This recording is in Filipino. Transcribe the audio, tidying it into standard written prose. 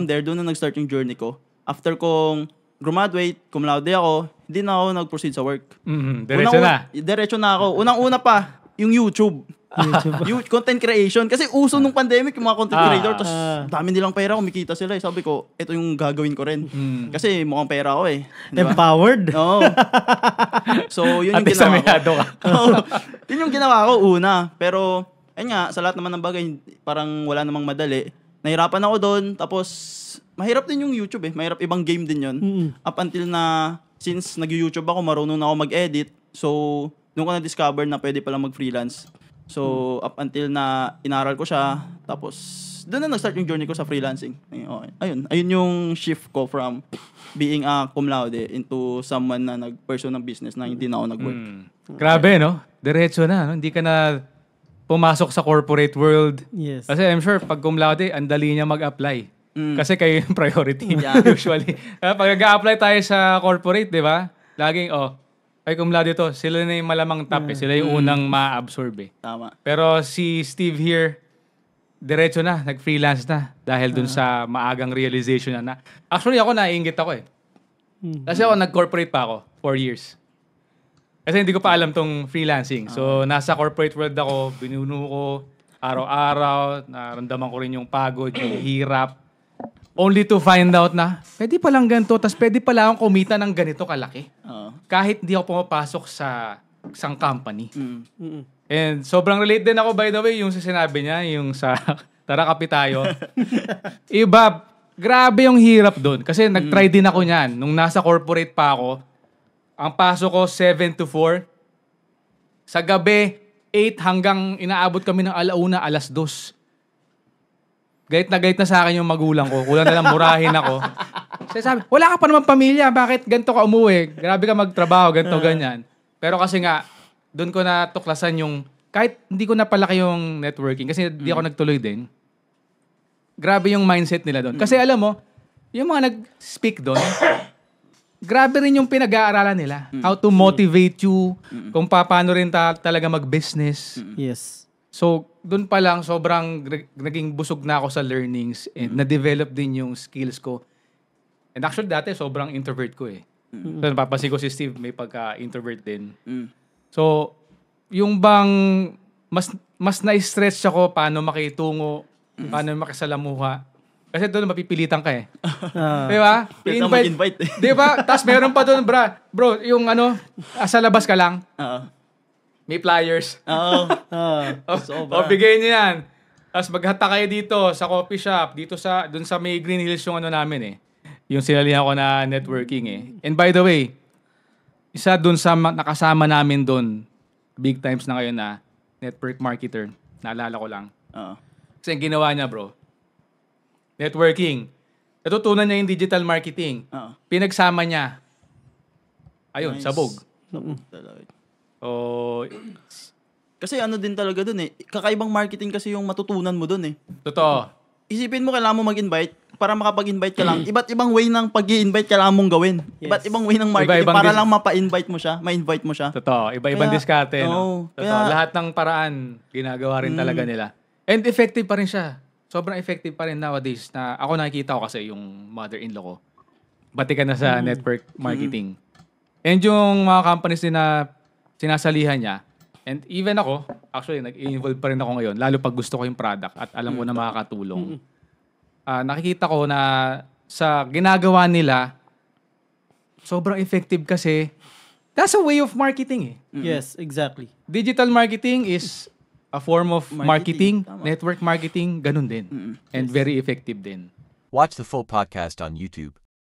from there, doon na nag-start yung journey ko. After kong graduate, cum laude ako, hindi na ako nag-proceed sa work. Diretso na ako. Unang-una pa, yung YouTube. Content creation. Kasi uso nung pandemic yung mga content creator. Tapos dami nilang pera, kumikita sila. Sabi ko, ito yung gagawin ko rin. Kasi mukhang pera ako eh. Diba? Empowered? Oo. So, yun yung ginawa ko. Yun yung ginawa ko una. Pero, ayun nga, sa lahat naman ng bagay, parang wala namang madali. Nahirapan ako doon. Tapos, mahirap din yung YouTube eh. Mahirap ibang game din yun. Up until na, since nag-YouTube ako, marunong na ako mag-edit. So, doon ko na-discover na pwede palang mag-freelance. So, up until na inaral ko siya, tapos doon na nag-start yung journey ko sa freelancing. Ayun yung shift ko from being a cum laude into someone na nag-pursue ng business na hindi na ako nag-work. Grabe, no? Diretso na, no? Hindi ka na pumasok sa corporate world. Yes. Kasi I'm sure, pag cum laude, ang dali niya mag-apply. Kasi kayo yung priority, usually. Pag nag-a-apply tayo sa corporate, di ba? Laging, ay cum laude to, sila na yung malamang top eh. Sila yung unang ma-absorb eh. Tama. Pero si Steve here, diretso na, nag-freelance na. Dahil dun sa maagang realization na. Actually, ako naiingit ako eh. Kasi ako nag-corporate pa ako, 4 years. Kasi hindi ko pa alam tong freelancing. So, nasa corporate world ako, binuno ko araw-araw, naramdaman ko rin yung pagod, yung hirap. Only to find out na, pwede palang ganito, tas pwede pala akong kumita ng ganito kalaki. Kahit hindi ako pumapasok sa isang company. And sobrang relate din ako, by the way, yung sa sinabi niya, yung sa Tara Kape Tayo. Iba, grabe yung hirap doon. Kasi nag-try din ako niyan. Nung nasa corporate pa ako, ang pasok ko 7 to 4. Sa gabi, 8 hanggang inaabot kami ng alauna, 2:00. Gait na sa akin yung magulang ko. Kulang na lang murahin ako. Kasi sabi, wala ka pa naman pamilya. Bakit ganito ka umuwi? Grabe ka magtrabaho, ganito, ganyan. Pero kasi nga, doon ko natuklasan yung, kahit hindi ko napalaki yung networking, kasi hindi ako nagtuloy din, grabe yung mindset nila doon. Kasi alam mo, yung mga nag-speak doon, grabe rin yung pinag-aaralan nila. How to motivate you, kung paano rin talaga mag-business. Yes. So, doon pa lang, sobrang naging busog na ako sa learnings and na-develop din yung skills ko. And actually, dati, sobrang introvert ko eh. So, napapansin ko si Steve, may pagka-introvert din. So, yung bang mas na-stretch ako paano makitungo, paano makisalamuha. Kasi doon mapipilitan ka eh. Di ba? I-invite. Di ba? Tapos meron pa doon, bro, yung sa labas ka lang. May flyers. Bigay niyo yan. Tapos maghata kayo dito sa coffee shop, dun sa may Green Hills yung namin eh. Yung sinalihan ko na networking eh. And by the way, isa dun sa nakasama namin dun, big times na ngayon na network marketer. Naalala ko lang. Kasi yung ginawa niya, bro, networking. Natutunan niya yung digital marketing. Pinagsama niya. Ayun, nice. Sabog. Kasi din talaga dun eh. Kakaibang marketing kasi yung matutunan mo dun eh. Totoo. Isipin mo, kailangan mo mag-invite. Para makapag-invite ka lang. Iba't ibang way ng pag-i-invite kailangan mong gawin. Yes. Iba't ibang way ng marketing para lang mapa-invite mo siya, ma-invite mo siya. Totoo. Iba-ibang diskarte. No? Kaya, lahat ng paraan, ginagawa rin talaga nila. And effective pa rin siya. Sobrang effective pa rin nowadays. Na ako nakikita ko kasi yung mother-in-law ko. Bati ka na sa network marketing. And yung mga companies din na sinasalihan niya. And even ako, actually, nag-involve pa rin ako ngayon. Lalo pag gusto ko yung product at alam ko na makakatulong. Nakikita ko na sa ginagawa nila, sobrang effective kasi that's a way of marketing eh. Yes, exactly. Digital marketing is a form of marketing. Network marketing, ganun din. And very effective din. Watch the full podcast on YouTube.